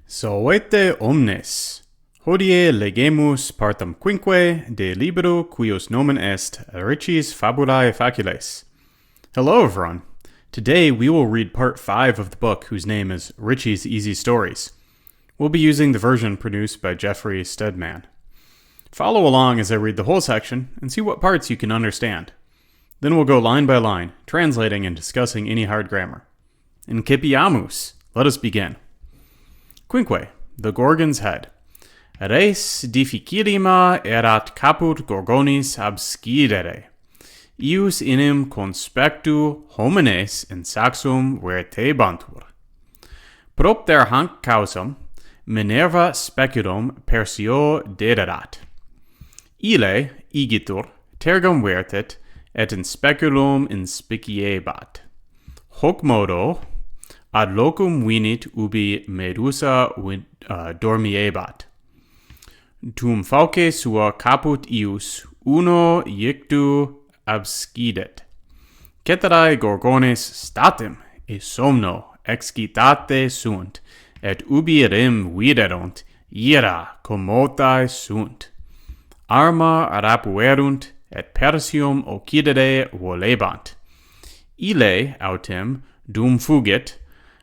Solvete omnes. Hodie legemus partem quinque de libro cuius nomen est Ritchie's Fābulae Facilēs. Hello everyone. Today we will read part 5 of the book whose name is Ritchie's Easy Stories. We'll be using the version produced by Jeffrey Stedman. Follow along as I read the whole section and see what parts you can understand. Then we'll go line by line, translating and discussing any hard grammar. Incipiamus. Let us begin. Quinque, the Gorgon's head. Res difficilima erat caput Gorgonis abscidere. Ius inem conspectu homines in saxum vertebantur. Propter hanc causam Minerva speculum persio dederat. Ille igitur tergum vertet et in speculum inspiciebat. Hoc modo ad locum venit ubi medusa dormiebat. Tum fauce sua caput ius uno iectu abscidet. Ceterae Gorgones statim e somno excitate sunt, et ubi rem viderunt ira commotae sunt. Arma rapuerunt, et persium occidere volebant. Ille autem dum fugit,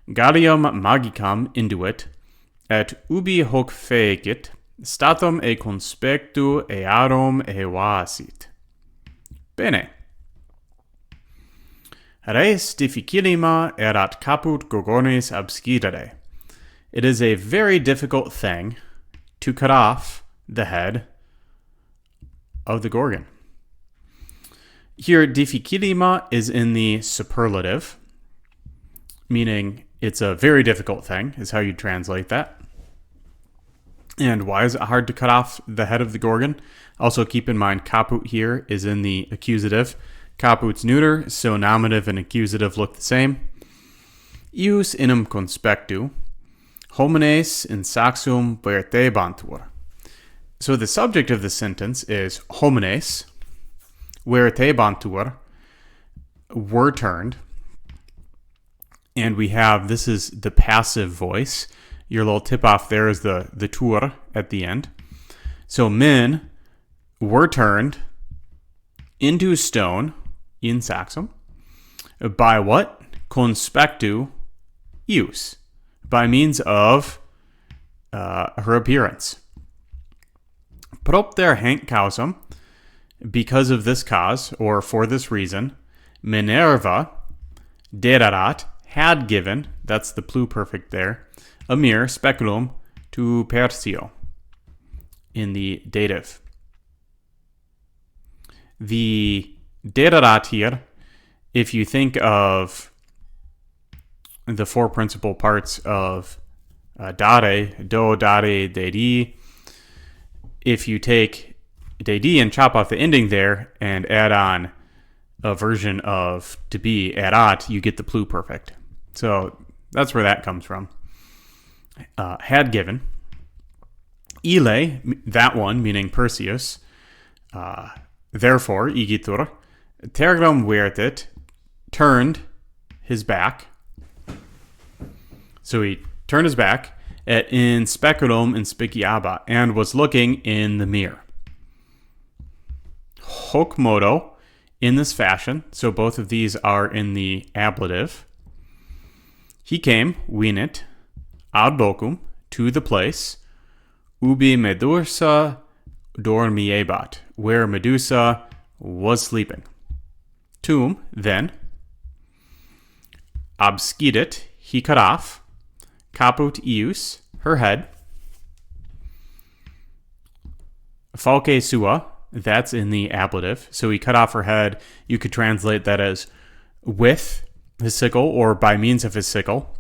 Gallium magicam induit, et ubi hoc fecit, statum e conspectu earum evasit. Bene. Res difficilima erat caput Gorgones abscidere. It is a very difficult thing to cut off the head of the Gorgon. Here, difficilima is in the superlative, meaning it's a very difficult thing, is how you translate that. And why is it hard to cut off the head of the Gorgon? Also keep in mind, caput here is in the accusative. Caput's neuter, so nominative and accusative look the same. Ius inem conspectu, homines in saxum vertebantur. So the subject of the sentence is homines, vertebantur, were turned. And we have, this is the passive voice. Your little tip-off there is the tur at the end. So men were turned into stone in saxum. By what? Conspectu ius. By means of her appearance. Propter hanc causam, because of this cause, or for this reason, Minerva dederat, had given, that's the pluperfect there, a mere speculum to Persio in the dative. The dederat here, if you think of the four principal parts of dare, do, dare, dedi, if you take dedi and chop off the ending there and add on a version of to be erat, you get the pluperfect. So that's where that comes from. Had given. Ille, that one, meaning Perseus. Therefore, igitur, tergum vertet, turned his back. So he turned his back, et in speculum inspiciebat, and was looking in the mirror. Hoc modo, in this fashion, so both of these are in the ablative. He came, venit, ad locum, to the place, ubi Medusa dormiebat, where Medusa was sleeping. Tum, then, abscidit, he cut off, caput ius, her head, fauce sua, that's in the ablative, so he cut off her head. You could translate that as with his sickle or by means of his sickle,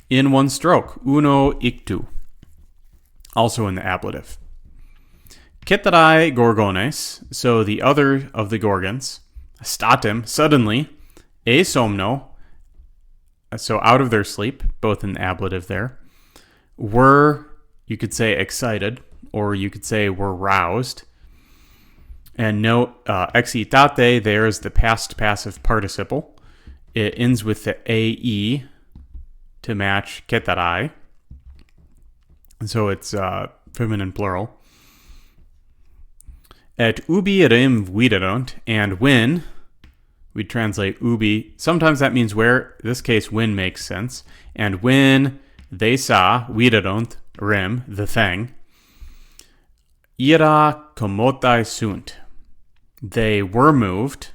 in one stroke, uno ictu, also in the ablative. Ceterae Gorgones, so the other of the Gorgons, statim, suddenly, e somno, so out of their sleep, both in the ablative there, were, you could say excited, or you could say were roused. And note, excitate there is the past passive participle. It ends with the ae to match ceterae. And so it's feminine plural. Et ubi rem viderunt, and when, we translate ubi, sometimes that means where, in this case when makes sense, and when they saw, viderunt, rem, the thing, ira commotai sunt, they were moved,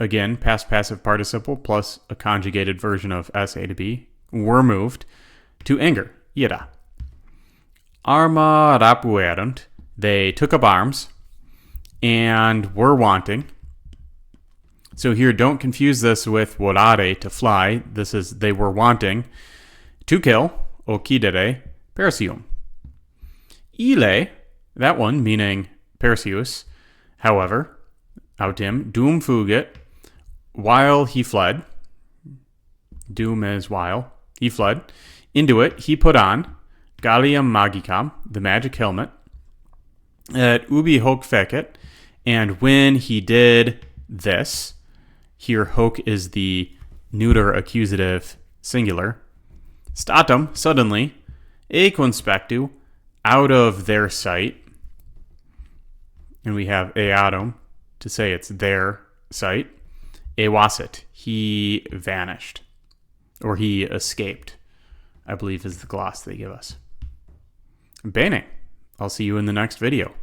again, past passive participle plus a conjugated version of sa to be, were moved to anger, ira. Arma rapuerunt, they took up arms and were wanting. So here, don't confuse this with volare, to fly. This is, they were wanting to kill, occidere, Perseum. Ile, that one, meaning Perseus, however, autem, dum fugit, while he fled, dum is while, he fled, into it, he put on, gallium magicam, the magic helmet, et ubi hoc fecit, and when he did this, here hoc is the neuter accusative singular, statum, suddenly, e conspectu, out of their sight, and we have eatum to say it's their sight, evasit, he vanished, or he escaped, I believe is the gloss they give us. Bene. I'll see you in the next video.